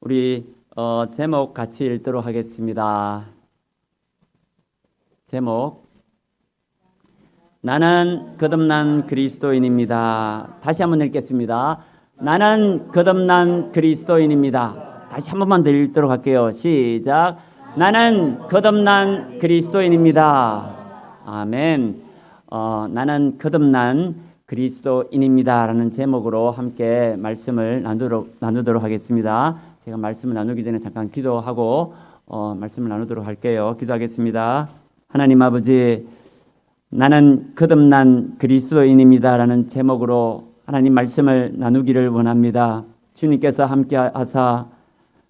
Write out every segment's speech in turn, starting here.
우리 제목 같이 읽도록 하겠습니다. 제목, 나는 거듭난 그리스도인입니다. 다시 한번 읽겠습니다. 나는 거듭난 그리스도인입니다. 다시 한 번만 더 읽도록 할게요. 시작. 나는 거듭난 그리스도인입니다. 아멘. 나는 거듭난 그리스도인입니다 라는 제목으로 함께 말씀을 나누도록 하겠습니다. 제가 말씀을 나누기 전에 잠깐 기도하고 말씀을 나누도록 할게요. 기도하겠습니다. 하나님 아버지, 나는 거듭난 그리스도인입니다 라는 제목으로 하나님 말씀을 나누기를 원합니다. 주님께서 함께 하사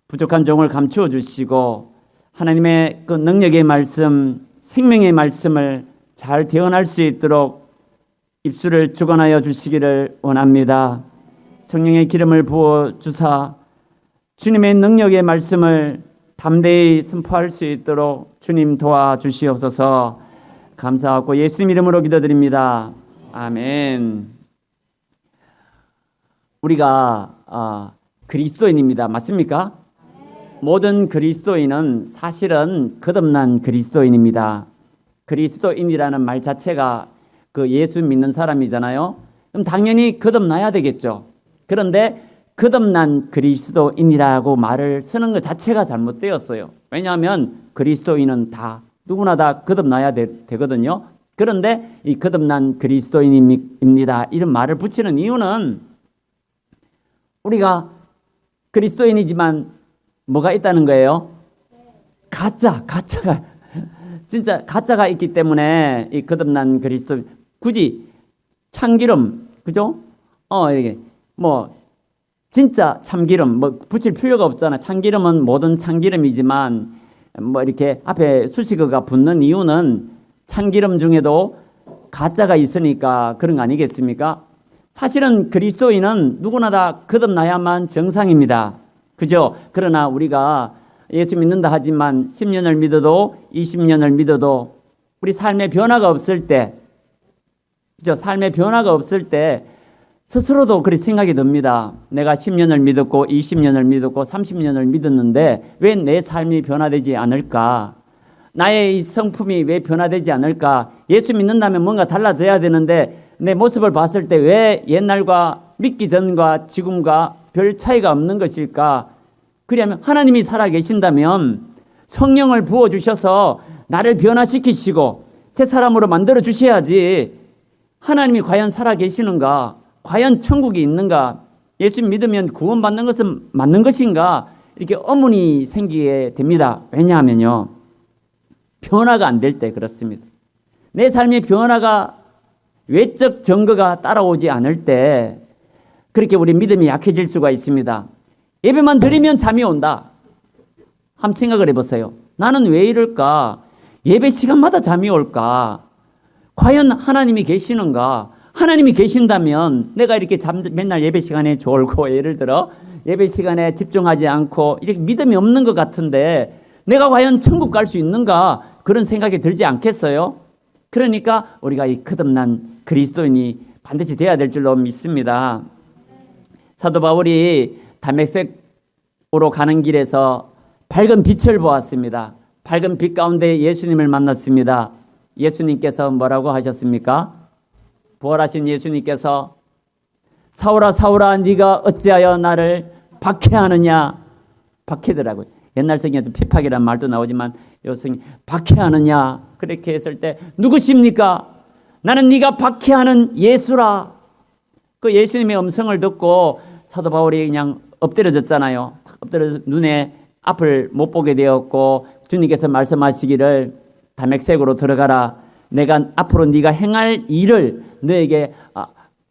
부족한 종을 감추어 주시고 하나님의 그 능력의 말씀, 생명의 말씀을 잘 대언할 수 있도록 입술을 주관하여 주시기를 원합니다. 성령의 기름을 부어 주사 주님의 능력의 말씀을 담대히 선포할 수 있도록 주님 도와주시옵소서. 감사하고 예수님 이름으로 기도드립니다. 아멘. 우리가 그리스도인입니다. 맞습니까? 모든 그리스도인은 사실은 거듭난 그리스도인입니다. 그리스도인이라는 말 자체가 그 예수 믿는 사람이잖아요. 그럼 당연히 거듭나야 되겠죠. 그런데 거듭난 그리스도인이라고 말을 쓰는 것 자체가 잘못되었어요. 왜냐하면 그리스도인은 다 누구나 다 거듭나야 되거든요. 그런데 이 거듭난 그리스도인입니다 이런 말을 붙이는 이유는 우리가 그리스도인이지만 뭐가 있다는 거예요? 가짜가 진짜 가짜가 있기 때문에 이 거듭난 그리스도 굳이 참기름, 그죠? 이게 뭐 진짜 참기름 뭐 붙일 필요가 없잖아. 참기름은 모든 참기름이지만 뭐 이렇게 앞에 수식어가 붙는 이유는 참기름 중에도 가짜가 있으니까 그런 거 아니겠습니까? 사실은 그리스도인은 누구나 다 거듭나야만 정상입니다. 그죠? 그러나 우리가 예수 믿는다 하지만 10년을 믿어도 20년을 믿어도 우리 삶의 변화가 없을 때, 그죠? 삶의 변화가 없을 때 스스로도 그렇게 생각이 듭니다. 내가 10년을 믿었고 20년을 믿었고 30년을 믿었는데 왜 내 삶이 변화되지 않을까? 나의 이 성품이 왜 변화되지 않을까? 예수 믿는다면 뭔가 달라져야 되는데 내 모습을 봤을 때 왜 옛날과 믿기 전과 지금과 별 차이가 없는 것일까? 그러면 하나님이 살아계신다면 성령을 부어주셔서 나를 변화시키시고 새 사람으로 만들어 주셔야지. 하나님이 과연 살아계시는가? 과연 천국이 있는가? 예수 믿으면 구원받는 것은 맞는 것인가? 이렇게 의문이 생기게 됩니다. 왜냐하면요, 변화가 안 될 때 그렇습니다. 내 삶의 변화가 외적 증거가 따라오지 않을 때 그렇게 우리 믿음이 약해질 수가 있습니다. 예배만 드리면 잠이 온다. 한번 생각을 해보세요. 나는 왜 이럴까? 예배 시간마다 잠이 올까? 과연 하나님이 계시는가? 하나님이 계신다면 내가 이렇게 맨날 예배 시간에 졸고 예를 들어 예배 시간에 집중하지 않고 이렇게 믿음이 없는 것 같은데 내가 과연 천국 갈 수 있는가? 그런 생각이 들지 않겠어요? 그러니까 우리가 이 거듭난 그리스도인이 반드시 되어야 될 줄로 믿습니다. 사도 바울이 다메섹으로 가는 길에서 밝은 빛을 보았습니다. 밝은 빛 가운데 예수님을 만났습니다. 예수님께서 뭐라고 하셨습니까? 부활하신 예수님께서 사울아 사울아 네가 어찌하여 나를 박해하느냐? 박해더라고요. 옛날 성경에도 핍박이라는 말도 나오지만 요 성경 박해하느냐? 그렇게 했을 때 누구십니까? 나는 네가 박해하는 예수라. 그 예수님의 음성을 듣고 사도 바울이 그냥 엎드려졌잖아요. 엎드려서 눈에 앞을 못 보게 되었고 주님께서 말씀하시기를 다메섹으로 들어가라. 내가 앞으로 네가 행할 일을 너에게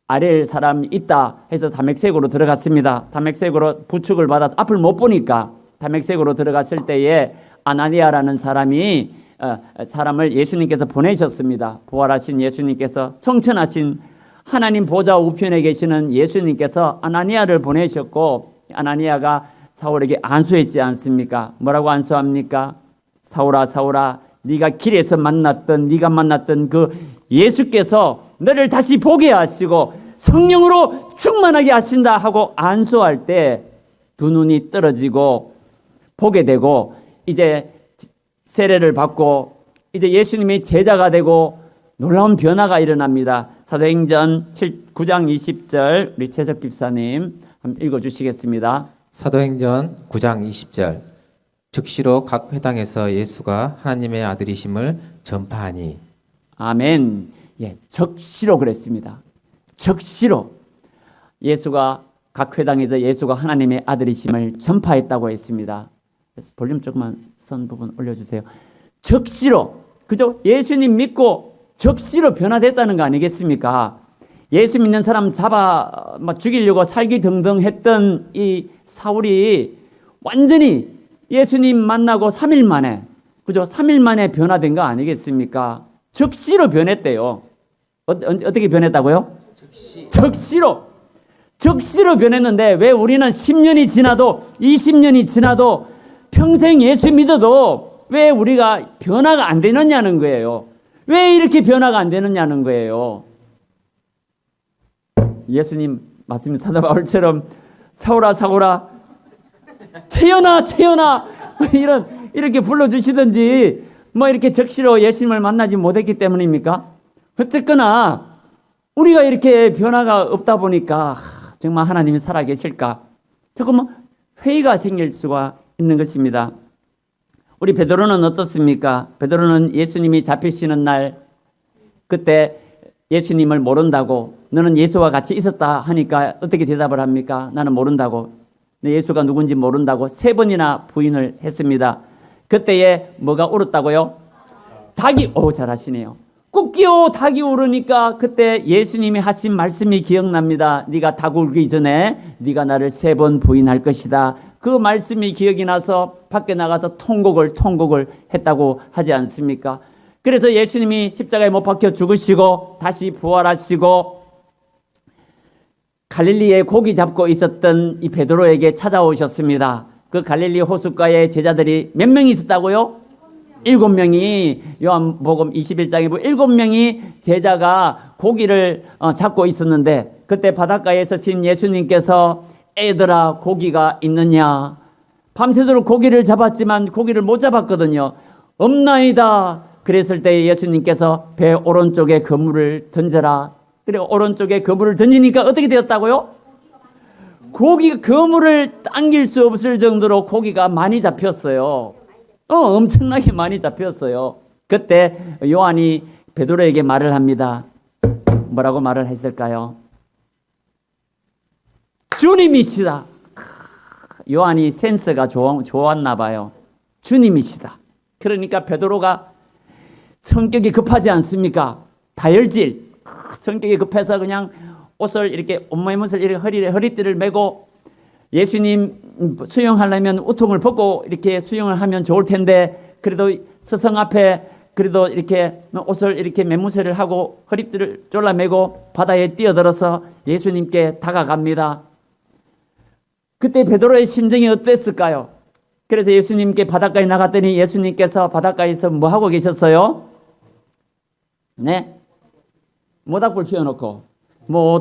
아랠 사람이 있다 해서 다메섹으로 들어갔습니다. 다메섹으로 부축을 받아서 앞을 못 보니까 다메섹으로 들어갔을 때에 아나니아라는 사람을 예수님께서 보내셨습니다. 부활하신 예수님께서 성천하신 하나님 보좌 우편에 계시는 예수님께서 아나니아를 보내셨고 아나니아가 사울에게 안수했지 않습니까? 뭐라고 안수합니까? 사울아 사울아 네가 길에서 네가 만났던 그 예수께서 너를 다시 보게 하시고 성령으로 충만하게 하신다 하고 안수할 때 두 눈이 떨어지고 보게 되고 이제 세례를 받고 이제 예수님이 제자가 되고 놀라운 변화가 일어납니다. 사도행전 9장 20절 우리 최석 집사님 한번 읽어주시겠습니다. 사도행전 9장 20절 즉시로 각 회당에서 예수가 하나님의 아들이심을 전파하니. 아멘. 예, 즉시로 그랬습니다. 즉시로 예수가 각 회당에서 예수가 하나님의 아들이심을 전파했다고 했습니다. 볼륨 조금만 선 부분 올려주세요. 즉시로, 그죠? 예수님 믿고 즉시로 변화됐다는 거 아니겠습니까? 예수 믿는 사람 잡아 막 죽이려고 살기등등 했던 이 사울이 완전히 예수님 만나고 3일 만에, 그죠? 3일 만에 변화된 거 아니겠습니까? 즉시로 변했대요. 어떻게 변했다고요? 즉시로 변했는데 왜 우리는 10년이 지나도 20년이 지나도 평생 예수 믿어도 왜 우리가 변화가 안 되느냐는 거예요. 왜 이렇게 변화가 안 되느냐는 거예요. 예수님 말씀 사도 바울처럼 사울아 사울아 채연아 이렇게 불러주시든지 뭐 이렇게 적시로 예수님을 만나지 못했기 때문입니까? 어쨌거나 우리가 이렇게 변화가 없다 보니까 정말 하나님이 살아계실까? 조금 회의가 생길 수가 있는 것입니다. 우리 베드로는 어떻습니까? 베드로는 예수님이 잡히시는 날 그때 예수님을 모른다고 너는 예수와 같이 있었다 하니까 어떻게 대답을 합니까? 나는 모른다고. 예수가 누군지 모른다고 3번이나 부인을 했습니다. 그때에 뭐가 울었다고요? 닭이, 잘하시네요. 꿀끼요 닭이 울으니까 그때 예수님이 하신 말씀이 기억납니다. 네가 닭 울기 전에 네가 나를 3번 부인할 것이다. 그 말씀이 기억이 나서 밖에 나가서 통곡을 했다고 하지 않습니까? 그래서 예수님이 십자가에 못 박혀 죽으시고 다시 부활하시고 갈릴리에 고기 잡고 있었던 이 베드로에게 찾아오셨습니다. 그 갈릴리 호숫가에 제자들이 몇 명이 있었다고요? 7명이 요한복음 21장에 보면 7명이 제자가 고기를 잡고 있었는데 그때 바닷가에서 진 예수님께서 애들아 고기가 있느냐? 밤새도록 고기를 잡았지만 고기를 못 잡았거든요. 없나이다. 그랬을 때 예수님께서 배 오른쪽에 그물을 던져라. 그리고 오른쪽에 그물을 던지니까 어떻게 되었다고요? 고기가 그물을 당길 수 없을 정도로 고기가 많이 잡혔어요. 엄청나게 많이 잡혔어요. 그때 요한이 베드로에게 말을 합니다. 뭐라고 말을 했을까요? 주님이시다. 요한이 센스가 좋았나 봐요. 주님이시다. 그러니까 베드로가 성격이 급하지 않습니까? 다혈질. 성격이 급해서 그냥 옷을 이렇게 옷매무을 이렇게 허리띠를 메고 예수님 수영하려면 우통을 벗고 이렇게 수영을 하면 좋을 텐데 그래도 스승 앞에 그래도 이렇게 옷을 이렇게 매무새를 하고 허리띠를 졸라매고 바다에 뛰어들어서 예수님께 다가갑니다. 그때 베드로의 심정이 어땠을까요? 그래서 예수님께 바닷가에 나갔더니 예수님께서 바닷가에서 뭐 하고 계셨어요? 네? 모닥불 피워놓고 뭐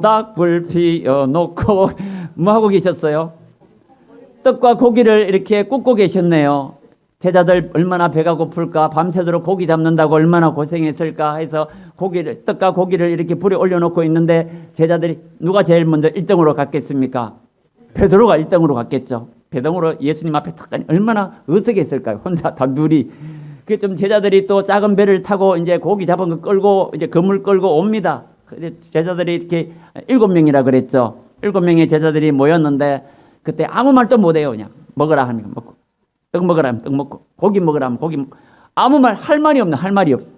하고 계셨어요? 떡과 고기를 이렇게 굽고 계셨네요. 제자들 얼마나 배가 고플까? 밤새도록 고기 잡는다고 얼마나 고생했을까 해서 떡과 고기를 이렇게 불에 올려놓고 있는데 제자들이 누가 제일 먼저 1등으로 갔겠습니까? 베드로가 1등으로 갔겠죠. 베드로로 예수님 앞에 탁 가니 얼마나 어색했을까요? 혼자 단둘이. 그 좀 제자들이 또 작은 배를 타고 이제 고기 잡은 거 끌고 이제 그물 끌고 옵니다. 제자들이 이렇게 7명이라 그랬죠. 7명의 제자들이 모였는데 그때 아무 말도 못해요. 그냥 먹으라 하면 먹고 떡 먹으라 하면 떡 먹고 고기 먹으라 하면 고기 먹고 아무 말 할 말이 없네. 할 말이 없어.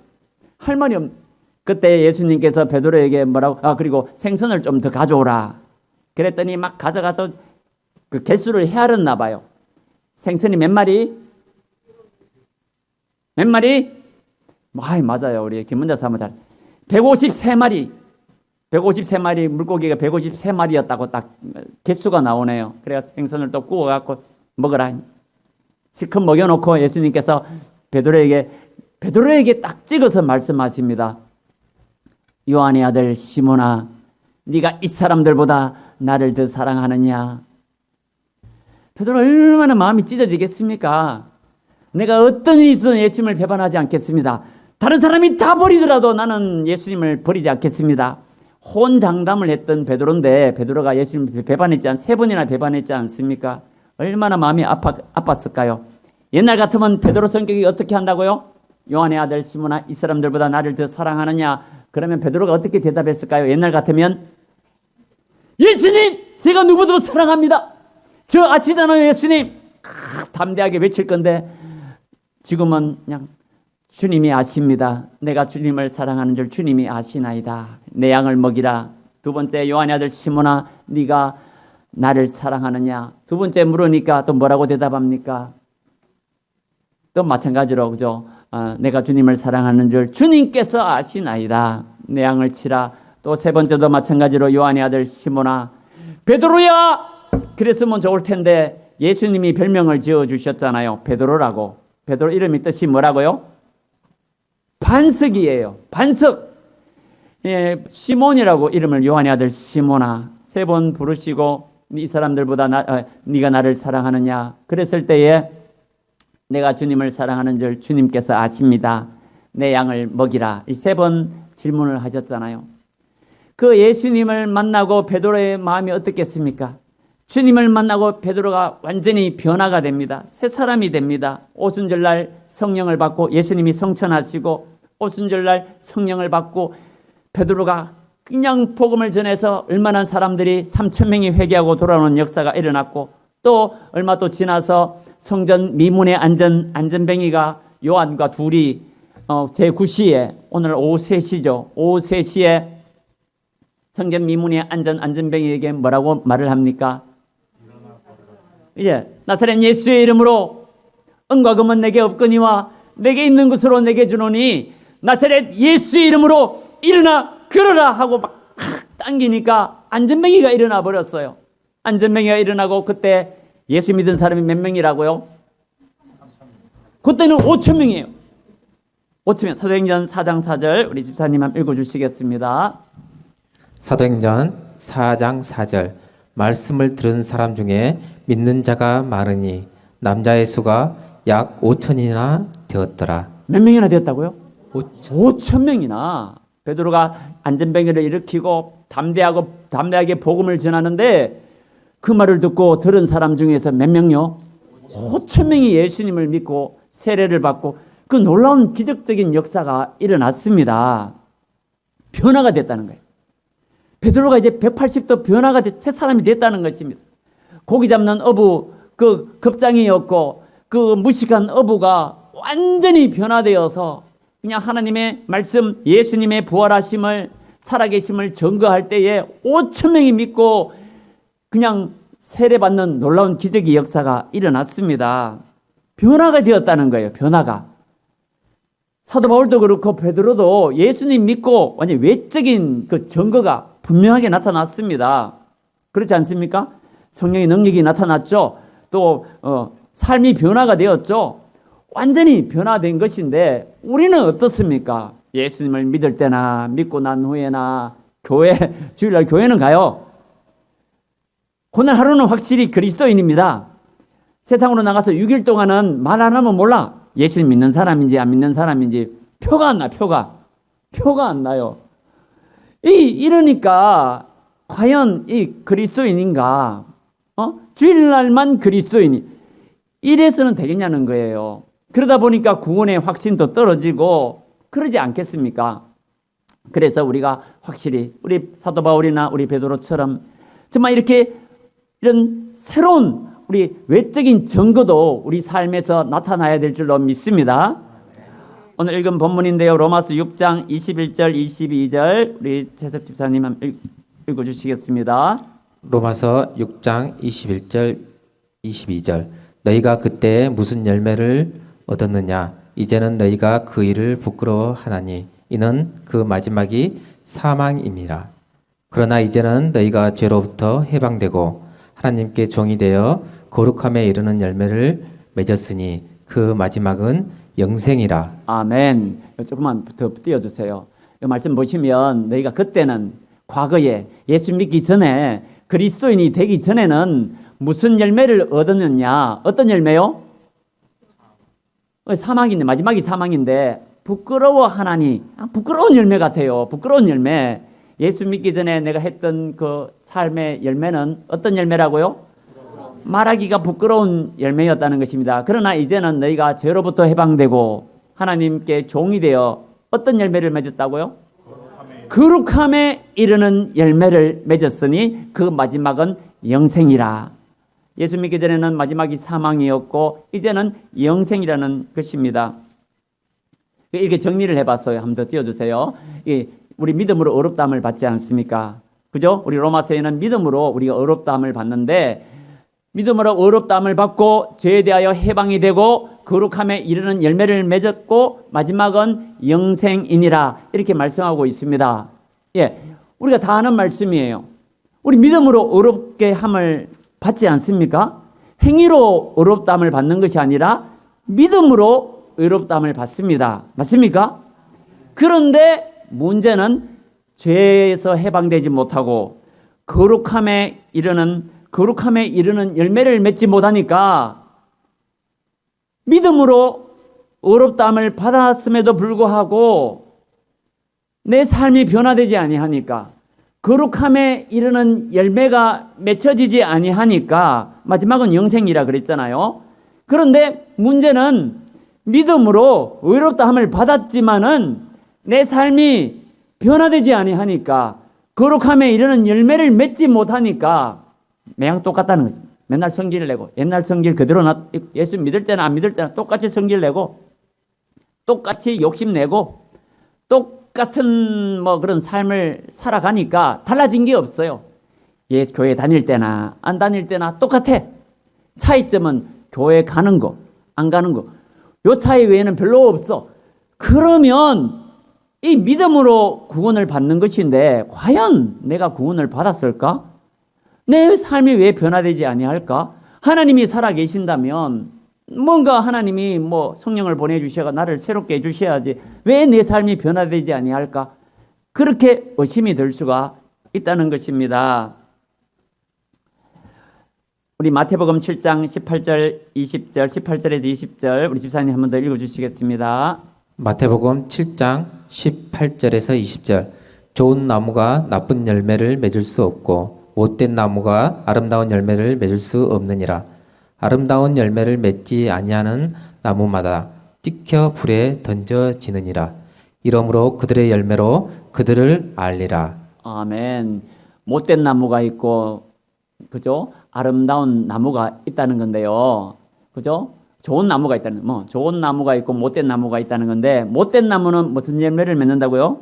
그때 예수님께서 베드로에게 뭐라고 그리고 생선을 좀 더 가져오라. 그랬더니 막 가져가서 그 개수를 헤아렸나 봐요. 생선이 몇 마리? 맞아요. 우리 김문자 사모 잘. 153마리. 153마리 물고기가 153마리였다고 딱 개수가 나오네요. 그래서 생선을 또 구워갖고 먹으라. 실컷 먹여놓고 예수님께서 베드로에게 딱 찍어서 말씀하십니다. 요한의 아들 시몬아, 네가 이 사람들보다 나를 더 사랑하느냐? 베드로가 얼마나 마음이 찢어지겠습니까? 내가 어떤 일이 있어도 예수님을 배반하지 않겠습니다. 다른 사람이 다 버리더라도 나는 예수님을 버리지 않겠습니다. 혼장담을 했던 베드로인데 베드로가 예수님을 배반했지 세 번이나 배반했지 않습니까? 얼마나 마음이 아팠을까요? 옛날 같으면 베드로 성격이 어떻게 한다고요? 요한의 아들 시몬아, 이 사람들보다 나를 더 사랑하느냐? 그러면 베드로가 어떻게 대답했을까요? 옛날 같으면 예수님, 제가 누구보다 사랑합니다. 저 아시잖아요, 예수님. 담대하게 외칠 건데 지금은 그냥 주님이 아십니다. 내가 주님을 사랑하는 줄 주님이 아시나이다. 내 양을 먹이라. 두 번째, 요한의 아들 시몬아, 네가 나를 사랑하느냐? 두 번째 물으니까 또 뭐라고 대답합니까? 또 마찬가지로, 그죠? 내가 주님을 사랑하는 줄 주님께서 아시나이다. 내 양을 치라. 또 세 번째도 마찬가지로 요한의 아들 시몬아, 베드로야! 그랬으면 좋을 텐데 예수님이 별명을 지어주셨잖아요. 베드로라고. 베드로 이름이 뜻이 뭐라고요? 반석이에요. 반석. 예, 시몬이라고 이름을 요한의 아들 시몬아. 세 번 부르시고 이 사람들보다 네가 나를 사랑하느냐? 그랬을 때에 내가 주님을 사랑하는 줄 주님께서 아십니다. 내 양을 먹이라. 이 세 번 질문을 하셨잖아요. 그 예수님을 만나고 베드로의 마음이 어떻겠습니까? 주님을 만나고 베드로가 완전히 변화가 됩니다. 새 사람이 됩니다. 오순절날 성령을 받고 예수님이 성천하시고 오순절날 성령을 받고 베드로가 그냥 복음을 전해서 얼마나 사람들이 3,000명이 회개하고 돌아오는 역사가 일어났고 또 얼마 또 지나서 성전 미문에 안전뱅이가 요한과 둘이 제9시에 오늘 오후 3시죠. 오후 3시에 성전 미문에 안전뱅이에게 뭐라고 말을 합니까? 이제 나사렛 예수의 이름으로 은과 금은 내게 없거니와 내게 있는 것으로 내게 주노니 나사렛 예수의 이름으로 일어나 걸어라 하고 막 당기니까 안전뱅이가 일어나 버렸어요. 안전뱅이가 일어나고 그때 예수 믿은 사람이 몇 명이라고요? 그때는 5,000명이에요. 5,000명. 사도행전 4장 4절 우리 집사님 한번 읽어주시겠습니다. 사도행전 4장 4절 말씀을 들은 사람 중에 믿는 자가 많으니 남자의 수가 약 5,000이나 되었더라. 몇 명이나 되었다고요? 5,000. 5,000명이나. 베드로가 안전뱅이를 일으키고 담대하게 복음을 전하는데 그 말을 듣고 들은 사람 중에서 몇 명요? 5,000명이 예수님을 믿고 세례를 받고 그 놀라운 기적적인 역사가 일어났습니다. 변화가 됐다는 거예요. 베드로가 이제 180도 변화가 새 사람이 됐다는 것입니다. 고기 잡는 어부 그 급장이었고 그 무식한 어부가 완전히 변화되어서 그냥 하나님의 말씀 예수님의 부활하심을 살아계심을 증거할 때에 5,000명이 믿고 그냥 세례받는 놀라운 기적의 역사가 일어났습니다. 변화가 되었다는 거예요. 변화가. 사도 바울도 그렇고 베드로도 예수님 믿고 완전 외적인 그 증거가 분명하게 나타났습니다. 그렇지 않습니까? 성령의 능력이 나타났죠. 또 삶이 변화가 되었죠. 완전히 변화된 것인데 우리는 어떻습니까? 예수님을 믿을 때나 믿고 난 후에나 주일날 교회는 가요. 그날 하루는 확실히 그리스도인입니다. 세상으로 나가서 6일 동안은 말 안 하면 몰라. 예수님 믿는 사람인지 안 믿는 사람인지 표가 안 나. 표가 안 나요. 이러니까 과연 이 그리스도인인가? 주일날만 그리스도인이 이래서는 되겠냐는 거예요. 그러다 보니까 구원의 확신도 떨어지고 그러지 않겠습니까? 그래서 우리가 확실히 우리 사도 바울이나 우리 베드로처럼 정말 이런 새로운 우리 외적인 증거도 우리 삶에서 나타나야 될 줄로 믿습니다. 오늘 읽은 본문인데요. 로마서 6장 21절 22절 우리 재석 집사님 한번 읽어주시겠습니다. 로마서 6장 21절 22절 너희가 그때 무슨 열매를 얻었느냐 이제는 너희가 그 일을 부끄러워하나니 이는 그 마지막이 사망임이라. 그러나 이제는 너희가 죄로부터 해방되고 하나님께 종이 되어 거룩함에 이르는 열매를 맺었으니 그 마지막은 영생이라. 아멘. 조금만 더 띄워주세요. 이 말씀 보시면 너희가 그때는 과거에 예수 믿기 전에 그리스도인이 되기 전에는 무슨 열매를 얻었느냐? 어떤 열매요? 사망인데, 마지막이 사망인데 부끄러워하나니, 부끄러운 열매 같아요. 부끄러운 열매. 예수 믿기 전에 내가 했던 그 삶의 열매는 어떤 열매라고요? 말하기가 부끄러운 열매였다는 것입니다. 그러나 이제는 너희가 죄로부터 해방되고 하나님께 종이 되어 어떤 열매를 맺었다고요? 거룩함에 이르는 열매를 맺었으니 그 마지막은 영생이라. 예수 믿기 전에는 마지막이 사망이었고 이제는 영생이라는 것입니다. 이렇게 정리를 해봤어요. 한 번 더 띄워주세요. 우리 믿음으로 어렵다함을 받지 않습니까? 그죠? 우리 로마서에는 믿음으로 우리가 어렵다함을 받는데, 믿음으로 어렵다함을 받고 죄에 대하여 해방이 되고 거룩함에 이르는 열매를 맺었고 마지막은 영생이니라, 이렇게 말씀하고 있습니다. 예, 우리가 다 아는 말씀이에요. 우리 믿음으로 어렵게 함을 받지 않습니까? 행위로 어렵다함을 받는 것이 아니라 믿음으로 어렵다함을 받습니다. 맞습니까? 그런데 문제는 죄에서 해방되지 못하고 거룩함에 이르는 열매를 맺지 못하니까, 믿음으로 어렵다함을 받았음에도 불구하고 내 삶이 변화되지 아니하니까, 거룩함에 이르는 열매가 맺혀지지 아니하니까 마지막은 영생이라 그랬잖아요. 그런데 문제는 믿음으로 어렵다함을 받았지만은 내 삶이 변화되지 아니하니까, 거룩함에 이르는 열매를 맺지 못하니까 매양 똑같다는 거죠. 맨날 성질 내고, 옛날 성질 그대로 예수 믿을 때나 안 믿을 때나 똑같이 성질 내고, 똑같이 욕심내고, 똑같은 그런 삶을 살아가니까 달라진 게 없어요. 예, 교회 다닐 때나 안 다닐 때나 똑같아. 차이점은 교회 가는 거, 안 가는 거. 요 차이 외에는 별로 없어. 그러면 이 믿음으로 구원을 받는 것인데 과연 내가 구원을 받았을까? 내 삶이 왜 변화되지 아니할까? 하나님이 살아계신다면 뭔가 하나님이 성령을 보내주셔서 나를 새롭게 해주셔야지 왜 내 삶이 변화되지 아니할까? 그렇게 의심이 들 수가 있다는 것입니다. 우리 마태복음 7장 18절, 20절, 18절에서 20절 우리 집사님 한 번 더 읽어주시겠습니다. 마태복음 7장 18절에서 20절. 좋은 나무가 나쁜 열매를 맺을 수 없고 못된 나무가 아름다운 열매를 맺을 수 없느니라. 아름다운 열매를 맺지 아니하는 나무마다 찍혀 불에 던져지느니라. 이러므로 그들의 열매로 그들을 알리라. 아멘. 못된 나무가 있고, 그죠? 아름다운 나무가 있다는 건데요. 그죠? 좋은 나무가 있다는, 좋은 나무가 있고 못된 나무가 있다는 건데, 못된 나무는 무슨 열매를 맺는다고요?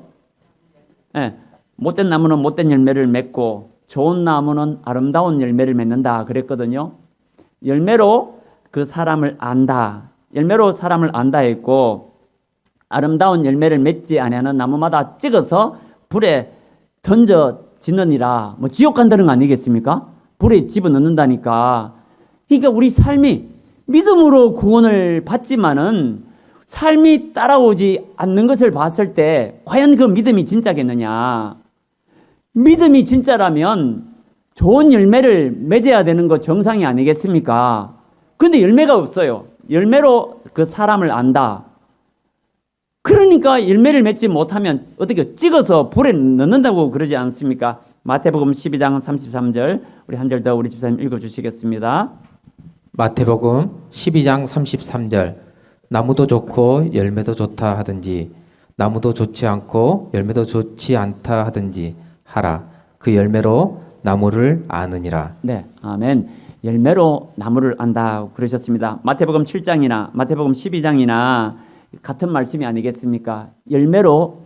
예. 못된 나무는 못된 열매를 맺고, 좋은 나무는 아름다운 열매를 맺는다 그랬거든요. 열매로 그 사람을 안다. 열매로 사람을 안다 했고, 아름다운 열매를 맺지 아니하는 나무마다 찍어서 불에 던져지느니라. 지옥 간다는 거 아니겠습니까? 불에 집어넣는다니까. 그러니까 우리 삶이 믿음으로 구원을 받지만은 삶이 따라오지 않는 것을 봤을 때 과연 그 믿음이 진짜겠느냐? 믿음이 진짜라면 좋은 열매를 맺어야 되는 거 정상이 아니겠습니까? 근데 열매가 없어요. 열매로 그 사람을 안다. 그러니까 열매를 맺지 못하면 어떻게 찍어서 불에 넣는다고 그러지 않습니까? 마태복음 12장 33절 우리 한 절 더 우리 집사님 읽어주시겠습니다. 마태복음 12장 33절. 나무도 좋고 열매도 좋다 하든지 나무도 좋지 않고 열매도 좋지 않다 하든지 하라. 그 열매로 나무를 아느니라. 네, 아멘. 열매로 나무를 안다 그러셨습니다. 마태복음 7장이나 마태복음 12장이나 같은 말씀이 아니겠습니까? 열매로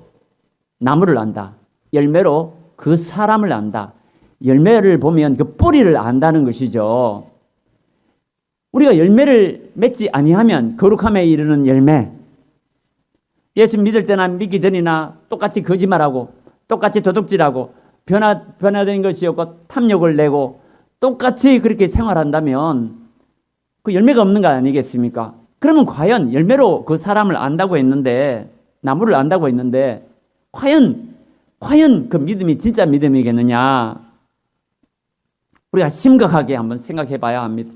나무를 안다. 열매로 그 사람을 안다. 열매를 보면 그 뿌리를 안다는 것이죠. 우리가 열매를 맺지 아니하면 거룩함에 이르는 열매. 예수 믿을 때나 믿기 전이나 똑같이 거짓말하고 똑같이 도둑질하고 변화된 것이 없고 탐욕을 내고 똑같이 그렇게 생활한다면 그 열매가 없는 거 아니겠습니까? 그러면 과연 열매로 그 사람을 안다고 했는데, 나무를 안다고 했는데 과연 그 믿음이 진짜 믿음이겠느냐? 우리가 심각하게 한번 생각해 봐야 합니다.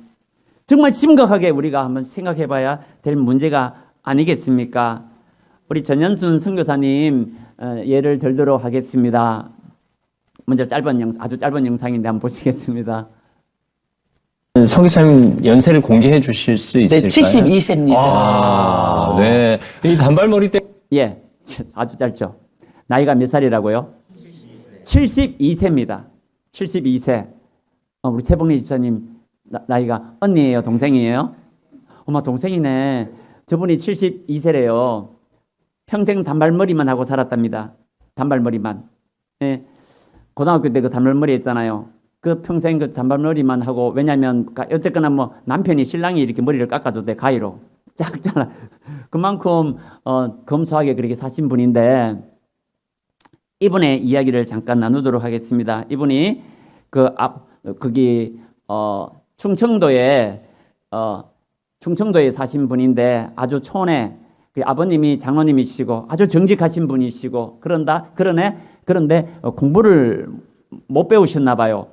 정말 심각하게 우리가 한번 생각해 봐야 될 문제가 아니겠습니까? 우리 전현순 선교사님 예를 들도록 하겠습니다. 먼저 아주 짧은 영상인데 한번 보시겠습니다. 성기사님 연세를 공개해 주실 수 있을까요? 네, 72세입니다. 아, 네. 이 단발머리 때 예, 아주 짧죠. 나이가 몇 살이라고요? 72세입니다. 72세. 우리 최봉래 집사님 나이가 언니예요, 동생이에요? 엄마 동생이네. 저분이 72세래요. 평생 단발머리만 하고 살았답니다. 단발머리만. 예. 고등학교 때 그 단발머리 했잖아요. 그 평생 그 단발머리만 하고, 왜냐면 어쨌거나 뭐 남편이 신랑이 이렇게 머리를 깎아줬대, 가위로. 작잖아. 그만큼 검소하게 그렇게 사신 분인데, 이분의 이야기를 잠깐 나누도록 하겠습니다. 이분이 충청도에 사신 분인데, 아주 촌에 아버님이 장로님이시고 아주 정직하신 분이시고, 그런데 공부를 못 배우셨나 봐요.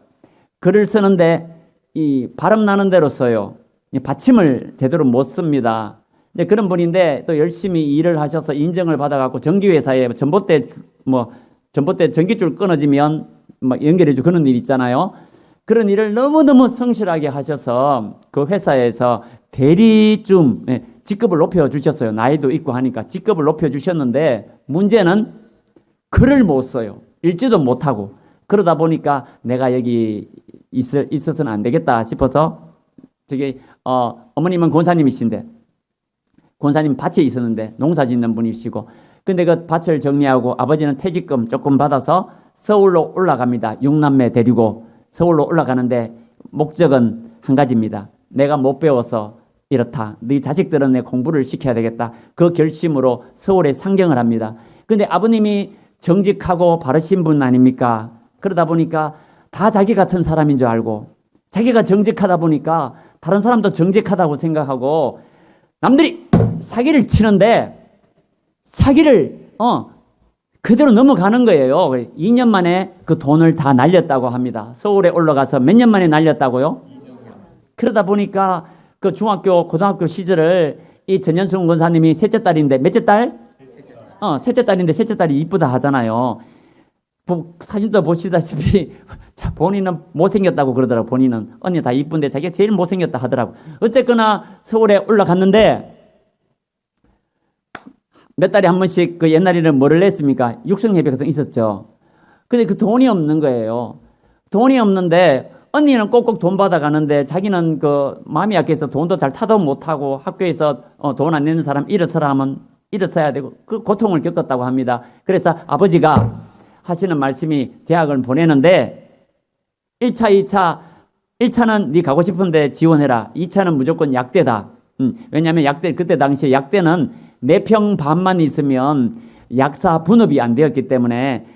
글을 쓰는데 이 발음 나는 대로 써요. 받침을 제대로 못 씁니다. 이제 그런 분인데 또 열심히 일을 하셔서 인정을 받아갖고 전기회사에 전봇대 전기줄 끊어지면 연결해주고 그런 일 있잖아요. 그런 일을 너무너무 성실하게 하셔서 그 회사에서 대리쯤 직급을 높여주셨어요. 나이도 있고 하니까 직급을 높여주셨는데, 문제는 글을 못 써요. 읽지도 못하고. 그러다 보니까 내가 여기 있어서는 안 되겠다 싶어서, 어머님은 권사님이신데, 권사님 밭에 있었는데 농사 짓는 분이시고, 근데 그 밭을 정리하고 아버지는 퇴직금 조금 받아서 서울로 올라갑니다. 6남매 데리고 서울로 올라가는데 목적은 한 가지입니다. 내가 못 배워서 이렇다. 네 자식들은 내 공부를 시켜야 되겠다. 그 결심으로 서울에 상경을 합니다. 근데 아버님이 정직하고 바르신 분 아닙니까? 그러다 보니까 다 자기 같은 사람인 줄 알고, 자기가 정직하다 보니까 다른 사람도 정직하다고 생각하고, 남들이 사기를 치는데 사기를 그대로 넘어가는 거예요. 2년 만에 그 돈을 다 날렸다고 합니다. 서울에 올라가서 몇 년 만에 날렸다고요? 그러다 보니까 그 중학교, 고등학교 시절을 이 전현순 권사님이 셋째 딸인데, 몇째 딸? 셋째 딸인데 셋째 딸이 이쁘다 하잖아요. 사진도 보시다시피 본인은 못생겼다고 그러더라고. 본인은 언니 다 이쁜데 자기가 제일 못생겼다 하더라고. 어쨌거나 서울에 올라갔는데 몇 달에 한 번씩 그 옛날에는 뭐를 냈습니까? 육성예배 같은 거 있었죠. 근데 그 돈이 없는 거예요. 돈이 없는데 언니는 꼭꼭 돈 받아가는데 자기는 그 마음이 약해서 돈도 잘 타도 못하고, 학교에서 돈 안 내는 사람 일어서라 하면 일어서야 되고, 그 고통을 겪었다고 합니다. 그래서 아버지가 하시는 말씀이 대학을 보내는데 1차는 네 가고 싶은데 지원해라. 2차는 무조건 약대다. 왜냐하면 그때 당시에 약대는 4평 반만 있으면 약사 분업이 안 되었기 때문에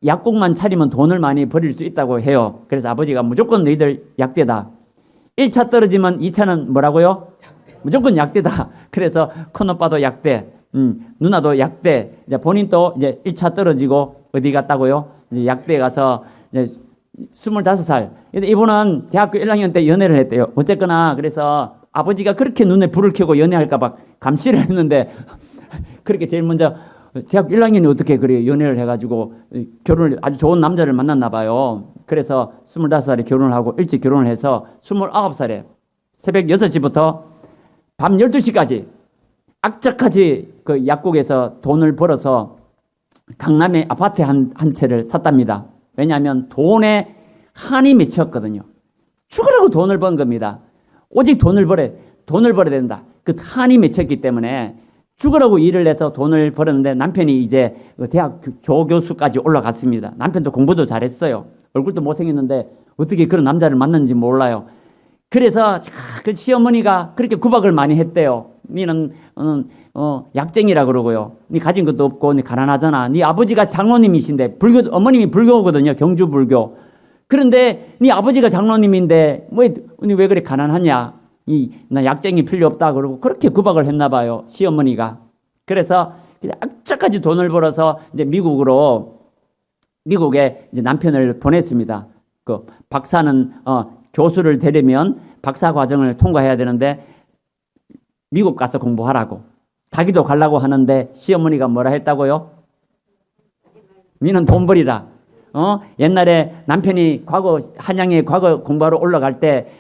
약국만 차리면 돈을 많이 벌일 수 있다고 해요. 그래서 아버지가 무조건 너희들 약대다. 1차 떨어지면 2차는 뭐라고요? 무조건 약대다. 그래서 큰오빠도 약대, 누나도 약대. 이제 본인도 이제 1차 떨어지고 어디 갔다고요? 이제 약대 가서 이제 25살. 근데 이분은 대학교 1학년 때 연애를 했대요. 어쨌거나 그래서 아버지가 그렇게 눈에 불을 켜고 연애할까봐 감시를 했는데, 그렇게 제일 먼저 대학 1학년이 어떻게 그래 연애를 해가지고 결혼을, 아주 좋은 남자를 만났나 봐요. 그래서 25살에 결혼을 하고 일찍 결혼을 해서 29살에 새벽 6시부터 밤 12시까지 악착같이 그 약국에서 돈을 벌어서 강남에 아파트 한 채를 샀답니다. 왜냐하면 돈에 한이 맺혔거든요. 죽으라고 돈을 번 겁니다. 오직 돈을 벌어야 된다. 그 한이 맺혔기 때문에 죽으라고 일을 해서 돈을 벌었는데, 남편이 이제 대학 조교수까지 올라갔습니다. 남편도 공부도 잘했어요. 얼굴도 못생겼는데 어떻게 그런 남자를 만났는지 몰라요. 그래서 그 시어머니가 그렇게 구박을 많이 했대요. 니는 약쟁이라 그러고요. 니 가진 것도 없고 니 가난하잖아. 니 아버지가 장로님이신데, 어머님이 불교거든요. 경주 불교. 그런데 네 아버지가 장로님인데 왜 그래 가난하냐? 나 약쟁이 필요 없다 그러고 그렇게 구박을 했나 봐요, 시어머니가. 그래서 악착같이 돈을 벌어서 이제 미국에 이제 남편을 보냈습니다. 그 박사는 교수를 되려면 박사 과정을 통과해야 되는데 미국 가서 공부하라고. 자기도 가려고 하는데 시어머니가 뭐라 했다고요? 니는 돈 벌이라. 옛날에 남편이 한양에 과거 공부하러 올라갈 때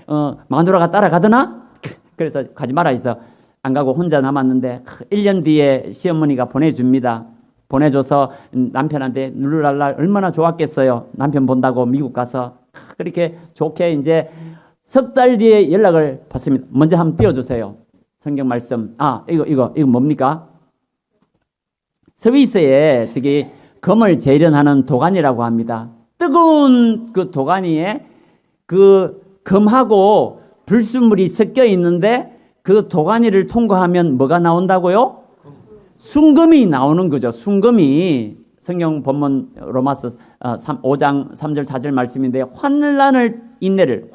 마누라가 따라가더나? 그래서 가지 마라 해서 안 가고 혼자 남았는데 1년 뒤에 시어머니가 보내줍니다. 보내줘서 남편한테 룰랄라 얼마나 좋았겠어요. 남편 본다고 미국 가서 그렇게 좋게 이제 석 달 뒤에 연락을 받습니다. 먼저 한번 띄워주세요. 성경 말씀. 이거 뭡니까? 스위스에 저기 금을 재련하는 도가니라고 합니다. 뜨거운 그 도가니에 그 금하고 불순물이 섞여 있는데 그 도가니를 통과하면 뭐가 나온다고요? 순금이 나오는 거죠. 순금이 성경 본문 로마서 5장 3절 4절 말씀인데 환난은 인내를,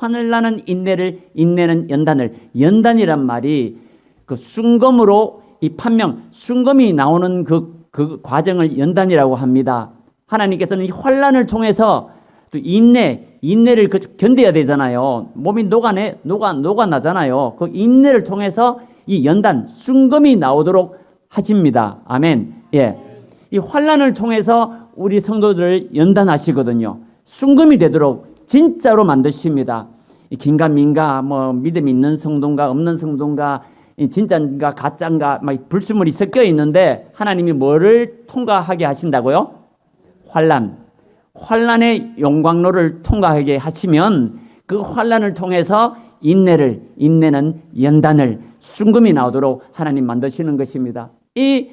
인내는 연단을. 연단이란 말이 그 순금으로 이 판명, 순금이 나오는 그 과정을 연단이라고 합니다. 하나님께서는 이 환난을 통해서 또 인내를 견뎌야 되잖아요. 몸이 녹아나잖아요. 그 인내를 통해서 이 연단, 순금이 나오도록 하십니다. 아멘. 예. 이 환난을 통해서 우리 성도들을 연단하시거든요. 순금이 되도록 진짜로 만드십니다. 긴가민가, 믿음 있는 성도인가, 없는 성도인가, 진짜인가, 가짜인가, 막 불순물이 섞여 있는데 하나님이 뭐를 통과하게 하신다고요? 환난의 용광로를 통과하게 하시면 그 환난을 통해서 인내는 연단을, 순금이 나오도록 하나님 만드시는 것입니다. 이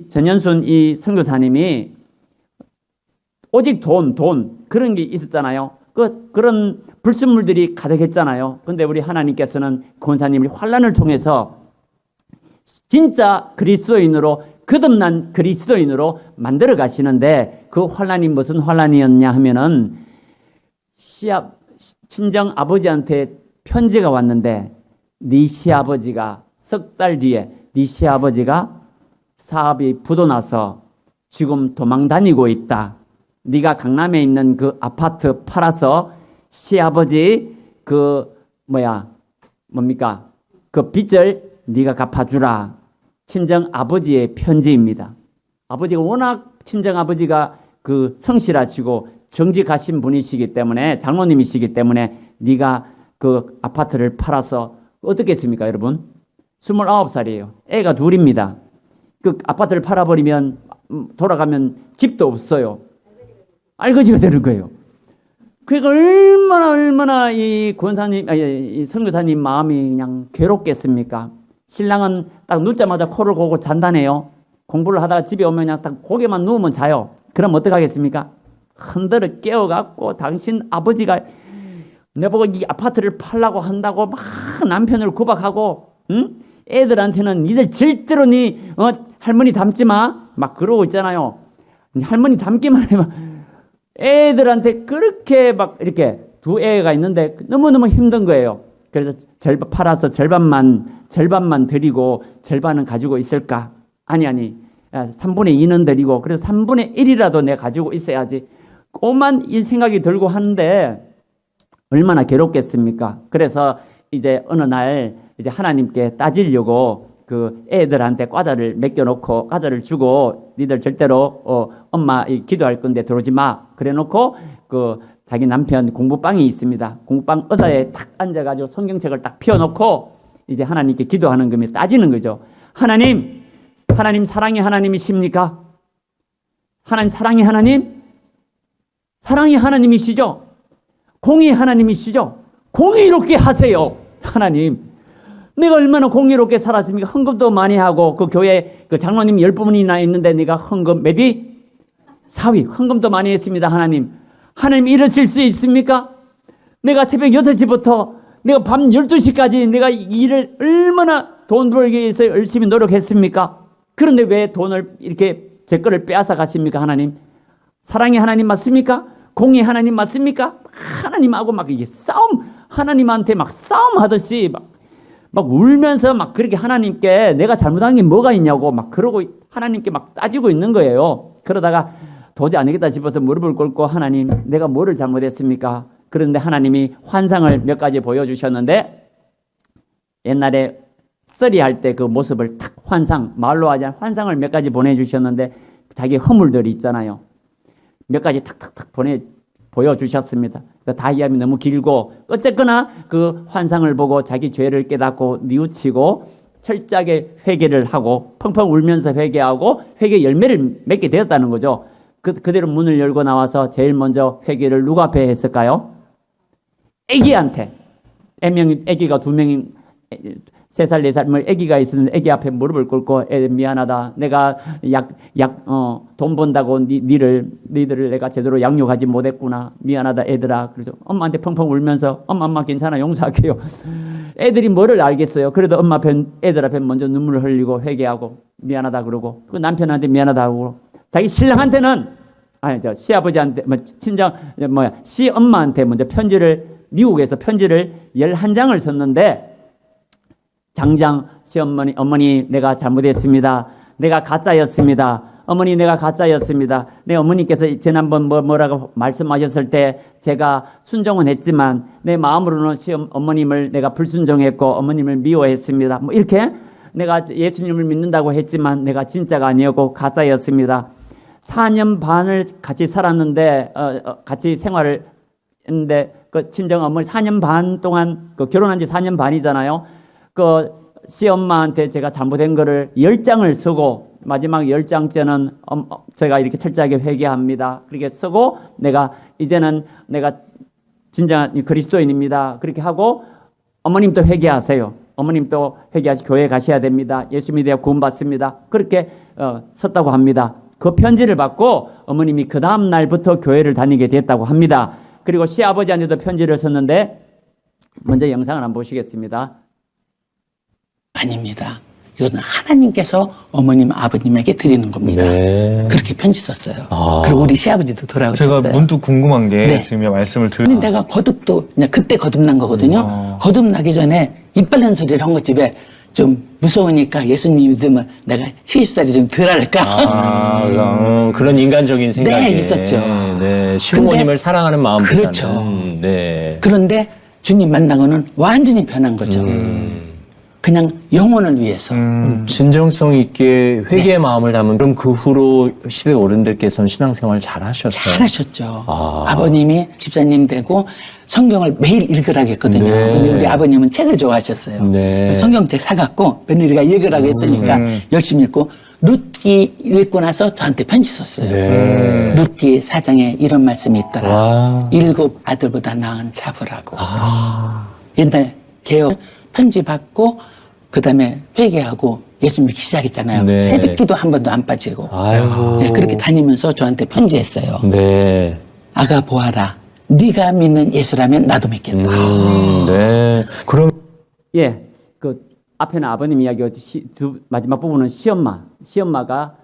전현순 이 선교사님이 오직 돈 그런 게 있었잖아요. 그런 불순물들이 가득했잖아요. 그런데 우리 하나님께서는 권사님을 환난을 통해서 진짜 그리스도인으로, 거듭난 그리스도인으로 만들어 가시는데 그 환난이 무슨 환난이었냐 하면은 친정 아버지한테 편지가 왔는데 네 시아버지가 석 달 뒤에 네 시아버지가 사업이 부도나서 지금 도망 다니고 있다. 네가 강남에 있는 그 아파트 팔아서 시아버지 그 빚을 네가 갚아주라. 친정 아버지의 편지입니다. 아버지가 워낙 친정 아버지가 그 성실하시고 정직하신 분이시기 때문에, 장로님이시기 때문에 네가 그 아파트를 팔아서 어떻게 했습니까, 여러분? 29살이에요. 애가 둘입니다. 그 아파트를 팔아버리면 돌아가면 집도 없어요. 알거지가 되는 거예요. 그러니까 얼마나 이 권사님, 이 선교사님 마음이 그냥 괴롭겠습니까? 신랑은 딱 눕자마자 코를 고고 잔다네요. 공부를 하다가 집에 오면 그냥 딱 고개만 누우면 자요. 그럼 어떡하겠습니까? 흔들어 깨워갖고 당신 아버지가 내보고 이 아파트를 팔라고 한다고 막 남편을 구박하고, 응? 애들한테는 니들 절대로 할머니 닮지 마. 막 그러고 있잖아요. 할머니 닮기만 해봐. 애들한테 그렇게 막 이렇게 두 애가 있는데 너무너무 힘든 거예요. 그래서 팔아서 절반만 드리고 절반은 가지고 있을까? 아니. 3분의 2는 드리고 그래서 3분의 1이라도 내가 가지고 있어야지. 오만 이 생각이 들고 하는데 얼마나 괴롭겠습니까? 그래서 이제 어느 날 이제 하나님께 따지려고 그 애들한테 과자를 맡겨놓고 과자를 주고 니들 절대로 엄마 기도할 건데 들어오지 마. 그래놓고 그 자기 남편 공부방이 있습니다. 공부방 의자에 탁 앉아가지고 성경책을 딱 펴놓고 이제 하나님께 기도하는 겁니다. 따지는 거죠. 하나님 사랑의 하나님이십니까? 하나님 사랑의 하나님? 사랑의 하나님이시죠? 공의의 하나님이시죠? 공의롭게 하세요. 하나님, 내가 얼마나 공의롭게 살았습니까? 헌금도 많이 하고 그 교회 그 장로님 10분이나 있는데 내가 헌금 몇 위? 4위. 헌금도 많이 했습니다. 하나님 이러실 수 있습니까? 내가 새벽 6시부터 내가 밤 12시까지 내가 일을 얼마나 돈 벌기 위해서 열심히 노력했습니까? 그런데 왜 돈을 이렇게 제 거를 빼앗아 가십니까? 하나님, 사랑의 하나님 맞습니까? 공의 하나님 맞습니까? 하나님하고 막 이게 하나님한테 막 싸움하듯이 막 울면서 막 그렇게 하나님께 내가 잘못한 게 뭐가 있냐고 막 그러고 하나님께 막 따지고 있는 거예요. 그러다가 도저히 안 되겠다 싶어서 무릎을 꿇고 하나님 내가 뭐를 잘못했습니까? 그런데 하나님이 환상을 몇 가지 보여주셨는데 옛날에 썰이할 때 그 모습을 탁 환상, 말로 하지 않은 환상을 몇 가지 보내주셨는데 자기 허물들이 있잖아요. 몇 가지 탁탁탁 보여주셨습니다. 다 이해하면 너무 길고 어쨌거나 그 환상을 보고 자기 죄를 깨닫고 뉘우치고 철저하게 회개를 하고 펑펑 울면서 회개하고 회개 열매를 맺게 되었다는 거죠. 그대로 문을 열고 나와서 제일 먼저 회개를 누구 앞에 했을까요? 애기한테. 애기가 2명이 3살, 4살 애기가 있었는데 애기 앞에 무릎을 꿇고 미안하다. 내가 돈 번다고 니들을 내가 제대로 양육하지 못했구나. 미안하다 애들아. 그래서 엄마한테 펑펑 울면서 엄마 괜찮아 용서할게요. 애들이 뭐를 알겠어요. 그래도 엄마 앞에 애들 앞에 먼저 눈물을 흘리고 회개하고 미안하다 그러고 그 남편한테 미안하다 하고 자기 신랑한테는 시아버지한테 시엄마한테 먼저 미국에서 편지를 11장을 썼는데 장장 어머니 내가 잘못했습니다. 내가 가짜였습니다. 어머니 내가 가짜였습니다. 내 어머니께서 지난번 뭐라고 말씀하셨을 때 제가 순종은 했지만 내 마음으로는 어머님을 내가 불순종했고 어머님을 미워했습니다. 뭐 이렇게 내가 예수님을 믿는다고 했지만 내가 진짜가 아니었고 가짜였습니다. 4년 반을 같이 살았는데 같이 생활을 했는데 그 친정 어머니 4년 반 동안 결혼한 지 4년 반이잖아요. 그 시엄마한테 제가 잘못된 거를 10장을 쓰고 마지막 10장째는 제가 이렇게 철저하게 회개합니다. 그렇게 쓰고 이제는 내가 진정한 그리스도인입니다. 그렇게 하고 어머님도 회개하세요. 어머님도 회개하시 교회에 가셔야 됩니다. 예수 믿어야 구원받습니다. 그렇게 썼다고 합니다. 그 편지를 받고 어머님이 그 다음 날부터 교회를 다니게 됐다고 합니다. 그리고 시아버지한테도 편지를 썼는데 먼저 영상을 한번 보시겠습니다. 아닙니다. 이거는 하나님께서 어머님, 아버님에게 드리는 겁니다. 네. 그렇게 편지 썼어요. 그리고 우리 시아버지도 돌아오셨어요. 제가 문득 궁금한 게 네. 지금 말씀을 근데 들으면 내가 거듭도 그냥 그때 거듭난 거거든요. 거듭나기 전에 이빨 소리를 한 것 집에 좀 무서우니까 예수님 믿으면 내가 시집살이 좀 덜 할까. 그런 인간적인 생각이 네, 있었죠. 네, 시부모님을 근데 사랑하는 마음보다는 그렇죠. 네. 그런데 주님 만나고는 완전히 변한 거죠. 그냥 영혼을 위해서. 진정성 있게 회개의 마음을 담은 그럼 그 후로 시대 어른들께서는 신앙생활 잘 하셨어요? 잘하셨죠. 아버님이 집사님 되고 성경을 매일 읽으라고 했거든요. 네. 근데 우리 아버님은 책을 좋아하셨어요. 네. 성경책 사갖고 며느리가 읽으라고 했으니까 열심히 읽고 룻기 읽고 나서 저한테 편지 썼어요. 네. 룻기 4장에 이런 말씀이 있더라. 와. 7 아들보다 나은 자부라고. 옛날 개혁 편지 받고 그다음에 회개하고 예수 믿기 시작했잖아요. 네. 새벽기도 한 번도 안 빠지고. 아이고. 네, 그렇게 다니면서 저한테 편지했어요. 네. 아가 보아라. 네가 믿는 예수라면 나도 믿겠다. 네. 그럼 예, 그 앞에는 아버님 이야기였지 마지막 부분은 시엄마가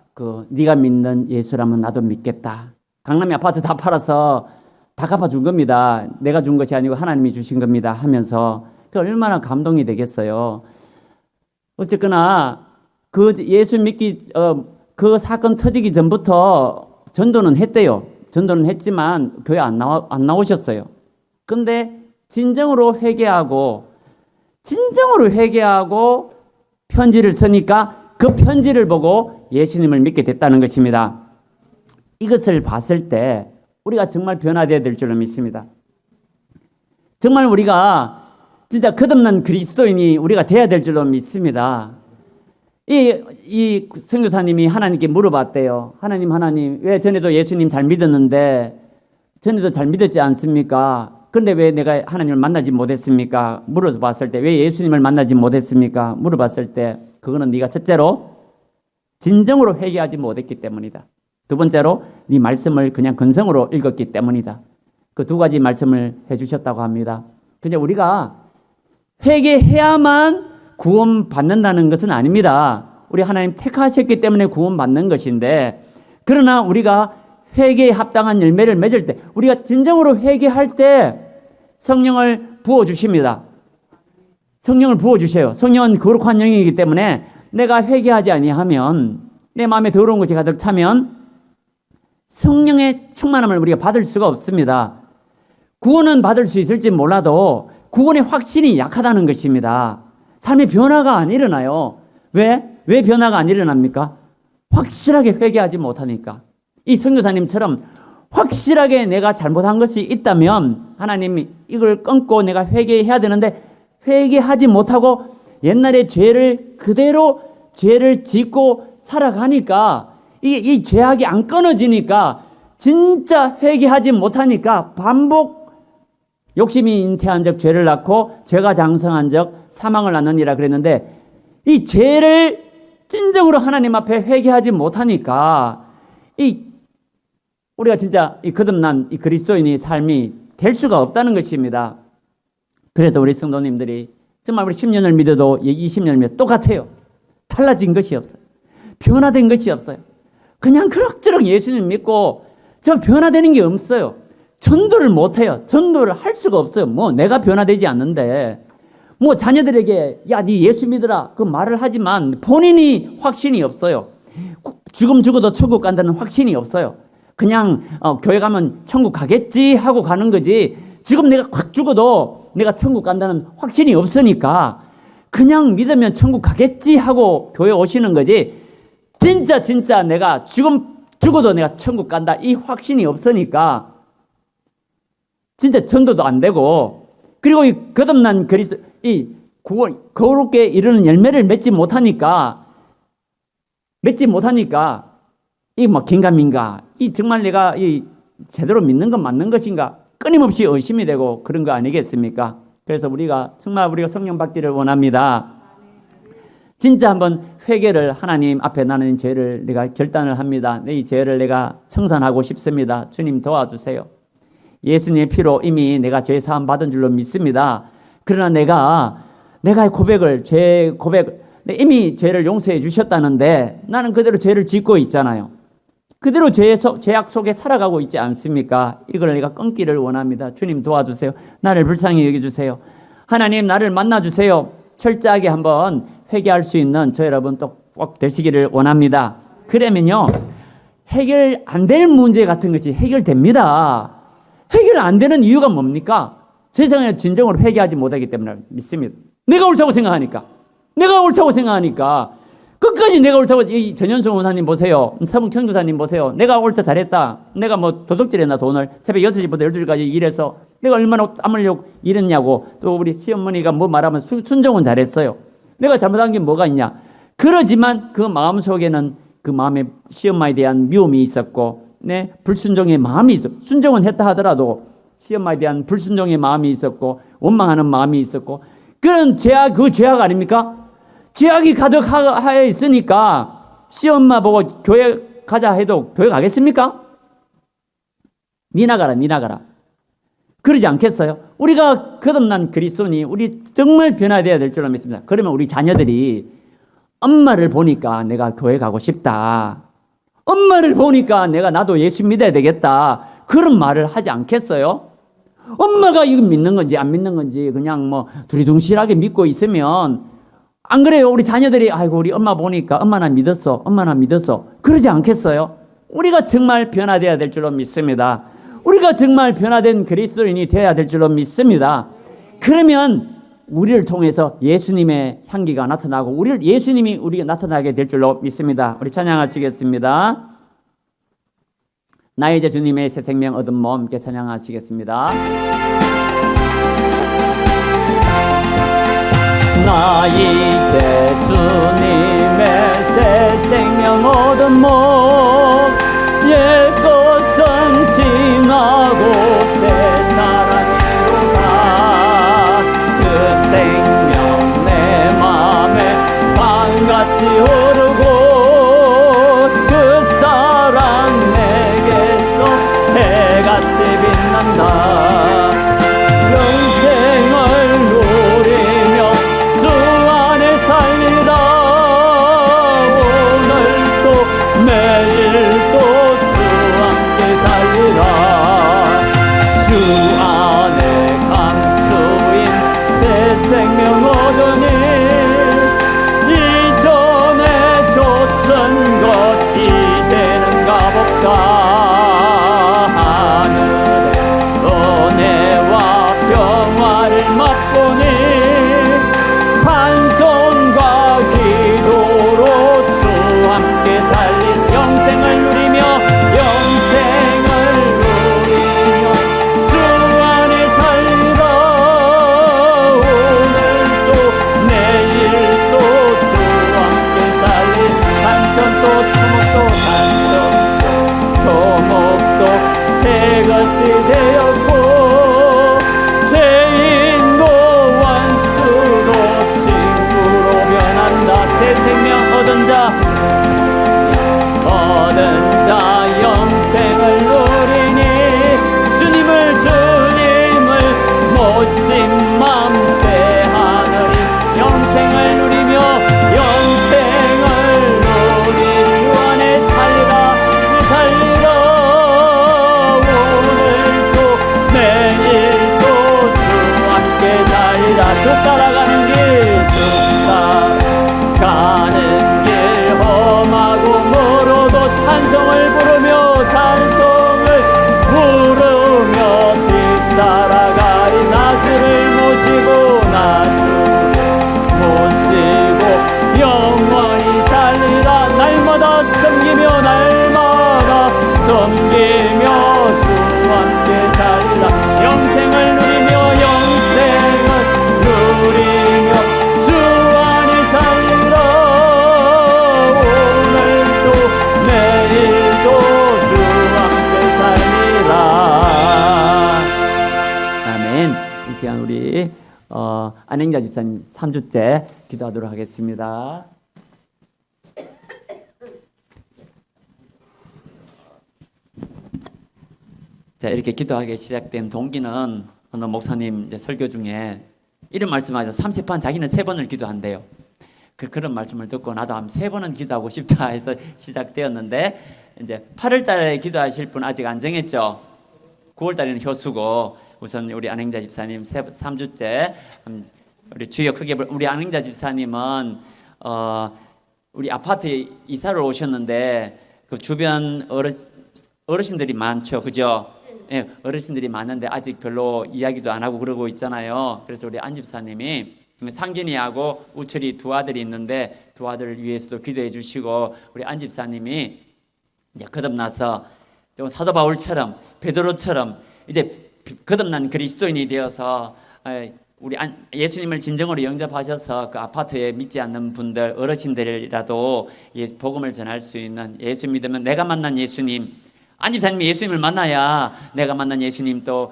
네가 믿는 예수라면 나도 믿겠다. 강남의 아파트 다 팔아서 다 갚아준 겁니다. 내가 준 것이 아니고 하나님이 주신 겁니다 하면서 그 얼마나 감동이 되겠어요. 어쨌거나 그 예수 믿기 그 사건 터지기 전부터 전도는 했대요. 전도는 했지만 교회 안 나오셨어요. 근데 진정으로 회개하고 편지를 쓰니까 그 편지를 보고 예수님을 믿게 됐다는 것입니다. 이것을 봤을 때 우리가 정말 변화되어야 될 줄로 믿습니다. 정말 우리가 진짜 거듭난 그리스도인이 우리가 돼야 될 줄로 믿습니다. 이 선교사님이 하나님께 물어봤대요. 하나님, 왜 전에도 예수님 잘 믿었는데, 전에도 잘 믿었지 않습니까? 그런데 왜 내가 하나님을 만나지 못했습니까? 물어봤을 때, 왜 예수님을 만나지 못했습니까? 물어봤을 때, 그거는 네가 첫째로 진정으로 회개하지 못했기 때문이다. 두 번째로 네 말씀을 그냥 근성으로 읽었기 때문이다. 그 두 가지 말씀을 해주셨다고 합니다. 그냥 우리가 회개해야만 구원받는다는 것은 아닙니다. 우리 하나님 택하셨기 때문에 구원받는 것인데, 그러나 우리가 회개에 합당한 열매를 맺을 때, 우리가 진정으로 회개할 때 성령을 부어주십니다. 성령을 부어주세요. 성령은 거룩한 영이기 때문에 내가 회개하지 아니하면, 내 마음에 더러운 것이 가득 차면 성령의 충만함을 우리가 받을 수가 없습니다. 구원은 받을 수 있을지 몰라도 구원의 확신이 약하다는 것입니다. 삶의 변화가 안 일어나요. 왜 변화가 안 일어납니까? 확실하게 회개하지 못하니까. 이 선교사님처럼 확실하게 내가 잘못한 것이 있다면 하나님이 이걸 끊고 내가 회개해야 되는데 회개하지 못하고 옛날의 죄를 그대로 죄를 짓고 살아가니까 이 죄악이 안 끊어지니까 진짜 회개하지 못하니까 반복 욕심이 잉태한 적 죄를 낳고 죄가 장성한 적 사망을 낳느니라 그랬는데 이 죄를 진정으로 하나님 앞에 회개하지 못하니까 우리가 진짜 이 거듭난 이 그리스도인의 삶이 될 수가 없다는 것입니다. 그래서 우리 성도님들이 정말 우리 10년을 믿어도 20년을 믿어도 똑같아요. 달라진 것이 없어요. 변화된 것이 없어요. 그냥 그럭저럭 예수님 믿고 저 변화되는 게 없어요. 전도를 못해요. 전도를 할 수가 없어요. 뭐 내가 변화되지 않는데 뭐 자녀들에게 야, 네 예수 믿으라 그 말을 하지만 본인이 확신이 없어요. 죽어도 천국 간다는 확신이 없어요. 그냥 교회 가면 천국 가겠지 하고 가는 거지 지금 내가 확 죽어도 내가 천국 간다는 확신이 없으니까 그냥 믿으면 천국 가겠지 하고 교회 오시는 거지 진짜 내가 죽어도 내가 천국 간다 이 확신이 없으니까 진짜 전도도 안 되고 그리고 이 거듭난 그리스도 이 구원 거룩게 이르는 열매를 맺지 못하니까 이 뭐 긴가민가 이 정말 내가 이 제대로 믿는 건 맞는 것인가 끊임없이 의심이 되고 그런 거 아니겠습니까? 그래서 우리가 정말 우리가 성령 받기를 원합니다. 진짜 한번 회개를 하나님 앞에 나는 죄를 내가 결단을 합니다. 이 죄를 내가 청산하고 싶습니다. 주님 도와주세요. 예수님의 피로 이미 내가 죄 사함 받은 줄로 믿습니다. 그러나 내가 죄 고백 이미 죄를 용서해 주셨다는데 나는 그대로 죄를 짓고 있잖아요. 그대로 죄악 속에 살아가고 있지 않습니까? 이걸 내가 끊기를 원합니다. 주님 도와주세요. 나를 불쌍히 여겨주세요. 하나님 나를 만나주세요. 철저하게 한번 회개할 수 있는 저 여러분 또 꼭 되시기를 원합니다. 그러면요 해결 안 될 문제 같은 것이 해결됩니다. 해결 안 되는 이유가 뭡니까? 세상에 진정으로 회개하지 못하기 때문에 믿습니다. 내가 옳다고 생각하니까 끝까지 내가 옳다고 이 전현성 원사님 보세요. 서문 청교사님 보세요. 내가 옳다 잘했다. 내가 뭐 도둑질했나 돈을 새벽 6시부터 12시까지 일해서 내가 얼마나 땀 흘리고 일했냐고 또 우리 시어머니가 뭐 말하면 순종은 잘했어요. 내가 잘못한 게 뭐가 있냐. 그러지만 그 마음속에는 그 마음에 시엄마에 대한 미움이 있었고 불순종의 마음이 있었고 순종은 했다 하더라도 시엄마에 대한 불순종의 마음이 있었고 원망하는 마음이 있었고 그런 그 죄악 아닙니까? 죄악이 가득하여 있으니까 시엄마 보고 교회 가자 해도 교회 가겠습니까? 니나가라. 그러지 않겠어요? 우리가 거듭난 그리스도니 우리 정말 변화되어야 될 줄로 믿습니다. 그러면 우리 자녀들이 엄마를 보니까 내가 교회 가고 싶다. 엄마를 보니까 나도 예수 믿어야 되겠다. 그런 말을 하지 않겠어요? 엄마가 이거 믿는 건지 안 믿는 건지 그냥 뭐 두리둥실하게 믿고 있으면 안 그래요? 우리 자녀들이 아이고 우리 엄마 보니까 엄마나 믿었어. 그러지 않겠어요? 우리가 정말 변화되어야 될 줄로 믿습니다. 우리가 정말 변화된 그리스도인이 되어야 될 줄로 믿습니다. 그러면 우리를 통해서 예수님의 향기가 나타나고 예수님이 우리가 나타나게 될 줄로 믿습니다. 우리 찬양하시겠습니다. 나 이제 주님의 새 생명 얻은 몸 함께 찬양하시겠습니다. 나 이제 주님의 새 생명 얻은 몸 옛 것은 지나고 새 사랑으로 그 생명 내 맘에 강같이 흐르고 그 사랑 내게서 해같이 빛난다. 영생을 누리며 주 안에 안행자 집사님 3주째 기도하도록 하겠습니다. 자, 이렇게 기도하기 시작된 동기는 어느 목사님 이제 설교 중에 이런 말씀하셔서 30번 자기는 3번을 기도한대요. 그런 말씀을 듣고 나도 한 3번은 기도하고 싶다 해서 시작되었는데, 이제 8월 달에 기도하실 분 아직 안 정했죠? 9월 달에는 효수고, 우선 우리 안행자 집사님 3주째, 우리 주여 크게 우리 안행자 집사님은 우리 아파트에 이사를 오셨는데 그 주변 어르신들이 많죠, 그죠? 예, 어르신들이 많은데 아직 별로 이야기도 안 하고 그러고 있잖아요. 그래서 우리 안 집사님이 상진이하고 우철이 두 아들이 있는데 두 아들을 위해서도 기도해 주시고, 우리 안 집사님이 이제 거듭나서 좀 사도 바울처럼 베드로처럼 이제 거듭난 그리스도인이 되어서 우리 예수님을 진정으로 영접하셔서 그 아파트에 믿지 않는 분들 어르신들이라도 복음을 전할 수 있는, 예수 믿으면 내가 만난 예수님, 안 집사님이 예수님을 만나야 내가 만난 예수님 또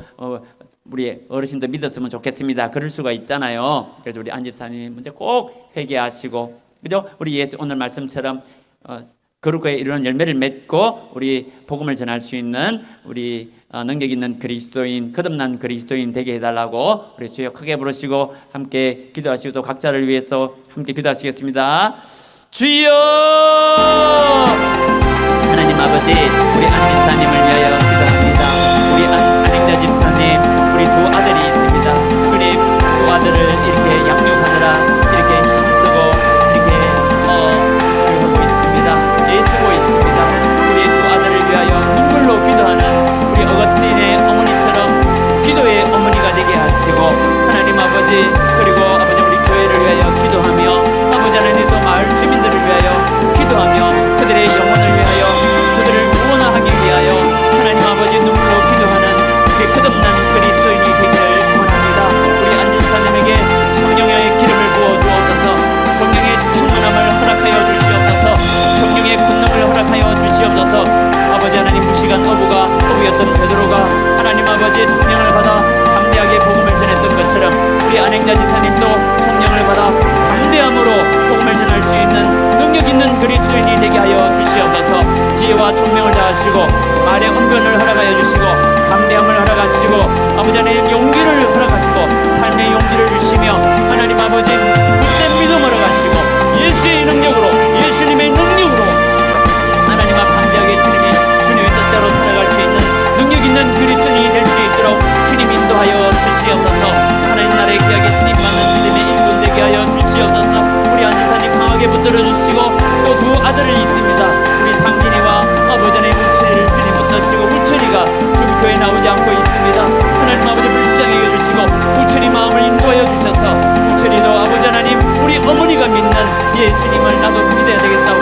우리 어르신도 믿었으면 좋겠습니다. 그럴 수가 있잖아요. 그래서 우리 안 집사님 먼저 꼭 회개하시고, 그죠? 우리 예수 오늘 말씀처럼 거룩에 이르는 열매를 맺고 우리 복음을 전할 수 있는 우리 능력 있는 그리스도인, 거듭난 그리스도인 되게 해달라고 우리 주여 크게 부르시고 함께 기도하시고, 또 각자를 위해서 함께 기도하시겠습니다. 주여! 하나님 아버지, 우리 안 집사님을 위하여 기도합니다. 우리 안행자 집사님, 우리 두 아들이 있습니다. 주님, 두 아들을 이렇게 양육하느라 이렇게 힘쓰고 이렇게 하고 있습니다. 애쓰고 있습니다. 우리 두 아들을 위하여 눈물로 기도하는 우리 어거스틴의 어머니처럼 기도의 어머니가 되게 하시고, 하나님 아버지, 그리고 아버지 우리 교회를 위하여 기도하며, 아버지 하나님 또 마을 주민들을 위하여 기도하며, 그들의 영혼을 위하여, 그들을 구원하기 위하여 하나님 아버지 눈물로 기도하는 그 거듭난 그리스도인이 되기를 원합니다. 우리 안집사님에게 성령의 기름을 부어 주옵소서, 성령의 충만함을 허락하여 주시옵소서, 성령의 권능을 허락하여 주시옵소서. 아버지 하나님, 무시간 어부였던 베드로가 하나님 아버지의 성령을 받아 담대하게 복음을 전했던 것처럼 우리 안행자 집사님도 성령을 받아 담대함으로 복음을 전할 수 있는 능력 있는 그리스도인이 되게 하여 주시옵소서. 지혜와 총명을 다하시고 말의 언변을 허락하여 주시고 담대함을 허락하시고 아버지 하나님 용기를 허락하시고 삶의 용기를 주시며 하나님 아버지 굳센 믿음 허락하시고 예수의 능력으로, 예수님의 능력으로 하나님 앞 담대하게 주님의 뜻대로 살아갈 수 있는 능력 있는 그리스도인이 될 수 있도록 주님 인도하여 주시옵소서. 하나님 나라의 귀하게 쓰임받는 믿음의 일꾼 되게 하여 주시옵소서. 우리 안집사님 강하게 붙들어 주시고, 또 두 아들이 있습니다. 우리 상진이와 아버지 하나님 우철이를 주님 붙드시고, 우철이가 지금 교회 나오지 않고 있습니다. 하나님 아버지 불쌍히 여주시고 우철이 마음을 인도하여 주셔서 우철이도 아버지 하나님 우리 어머니가 믿는 예수님을 나도 믿어야 되겠다고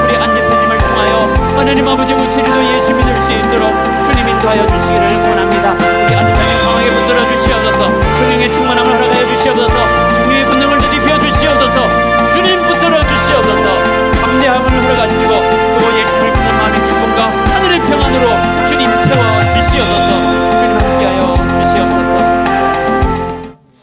우리 안집사님을 통하여 하나님 아버지 우철이도 예수 믿을 수 있도록 주님 인도하여 주시기를 원합니다. 우리 안집사님 강하게 붙들어 주시옵소서. 성령의 충만함을 허락하여 주시옵소서. 성령의 권능을 뒤집혀 주시옵소서. 주님 붙들어 주시옵소서. 담대함을 허락하시고 또 예수를 믿는 마음의 기쁨과 하늘의 평안으로 주님 채워 주시옵소서. 주님 함께하여 주시옵소서.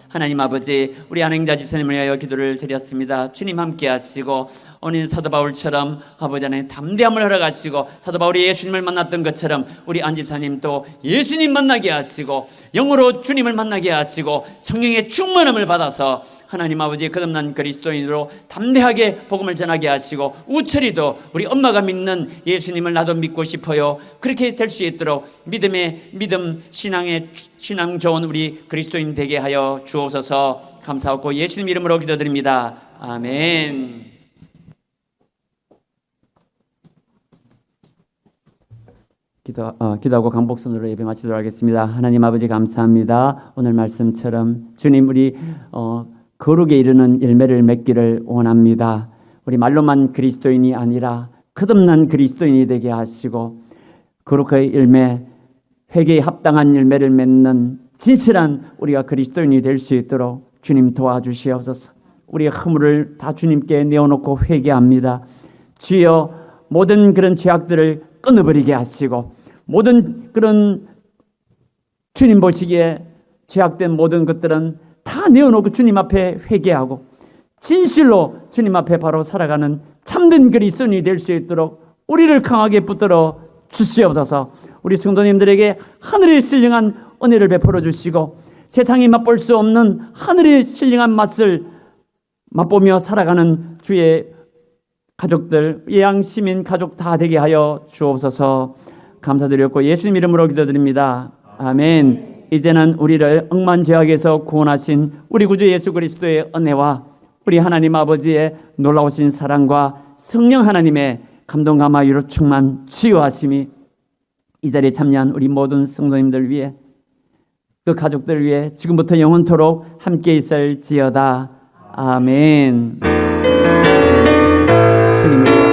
하나님 아버지, 우리 안행자 집사님을 위하여 기도를 드렸습니다. 주님 함께 하시고 오늘 사도 바울처럼 아버지 하나님 담대함을 허락하시고, 사도 바울이 예수님을 만났던 것처럼 우리 안 집사님도 예수님 만나게 하시고 영으로 주님을 만나게 하시고 성령의 충만함을 받아서 하나님 아버지 거듭난 그리스도인으로 담대하게 복음을 전하게 하시고, 우철이도 우리 엄마가 믿는 예수님을 나도 믿고 싶어요, 그렇게 될 수 있도록 믿음 신앙 좋은 우리 그리스도인 되게 하여 주옵소서. 감사하고 예수님 이름으로 기도드립니다. 아멘. 기도하고 강복선으로 예배 마치도록 하겠습니다. 하나님 아버지 감사합니다. 오늘 말씀처럼 주님 우리 거룩에 이르는 열매를 맺기를 원합니다. 우리 말로만 그리스도인이 아니라 거듭난 그리스도인이 되게 하시고 거룩의 열매, 회개에 합당한 열매를 맺는 진실한 우리가 그리스도인이 될 수 있도록 주님 도와주시옵소서. 우리의 허물을 다 주님께 내어놓고 회개합니다. 주여, 모든 그런 죄악들을 끊어버리게 하시고 모든 그런 주님 보시기에 죄악된 모든 것들은 다 다 내어놓고 주님 앞에 회개하고 진실로 주님 앞에 바로 살아가는 참된 그리스도인이 될 수 있도록 우리를 강하게 붙들어 주시옵소서. 우리 성도님들에게 하늘의 신령한 은혜를 베풀어 주시고 세상이 맛볼 수 없는 하늘의 신령한 맛을 맛보며 살아가는 주의 가족들, 예양 시민 가족 다 되게 하여 주옵소서. 감사드렸고 예수님 이름으로 기도드립니다. 아멘. 이제는 우리를 억만죄악에서 구원하신 우리 구주 예수 그리스도의 은혜와 우리 하나님 아버지의 놀라우신 사랑과 성령 하나님의 감동 감화유로 충만 치유하심이 이 자리에 참여한 우리 모든 성도님들 위해 그 가족들 위해 지금부터 영원토록 함께 있을지어다. 아멘. 주님을